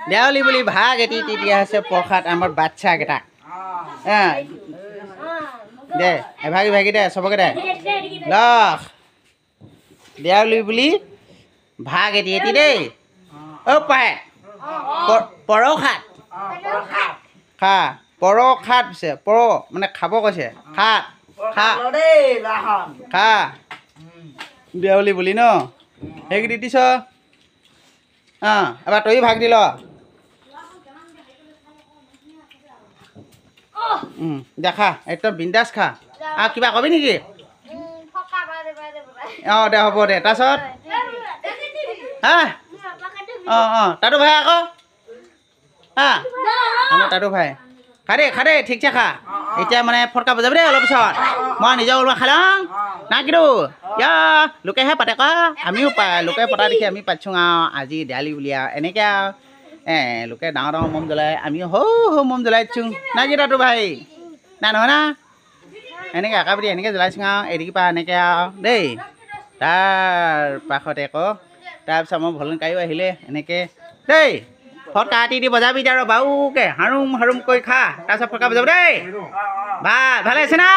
দেৱালী বুলি ভাগ এটি দিয়া হৈছে প্ৰসাদ আমাৰ বাচ্চাকেইটাক দে এভাগি ভাগি দে চবকে দে লখ দেৱালী বুলি ভাগ এটি দেই অ' পায় পৰসাদ খা পৰসাদ পিছে মানে খাব কৈছে খা খা দেৱালী বুলি ন সেইক দি দিছ এবাৰ তয়ো ভাগ দি ল দেখা একদম বিন্দাছ খা কিবা কবি নেকি দে হ'ব দে তাৰপিছত তাতো ভাই আকৌ তাতো ভাই খা দেই ঠিকছে খা এতিয়া মানে ফটকা বজাবি দেই অলপ পিছত মই নিজে ওলোৱা খাই লওঁ না কিন্তু লোকেহে পাতে ক আমিও লোকে পতা দেখি আমি পাতিছোঁ আজি দেৱালী বুলি এনেকৈ লোকে ডাঙৰ মম জ্বলাই আমিও সৌ মম জ্বলাই দিছোঁ না কি তাতো ভাই না নহয় না এনেকৈ আকাপতি এনেকৈ জ্বলাইছোঁ এদিকি পৰা এনেকৈ দেই তাৰ পাছতে আকৌ তাৰপিছত মই ভলনকাৰীও আহিলে এনেকৈ দেই ফটকা দি বজাবি আৰু বাৰুকে হাৰুম কৰি খা তাৰপিছত ফটকা বজাব দেই ভালে আছে না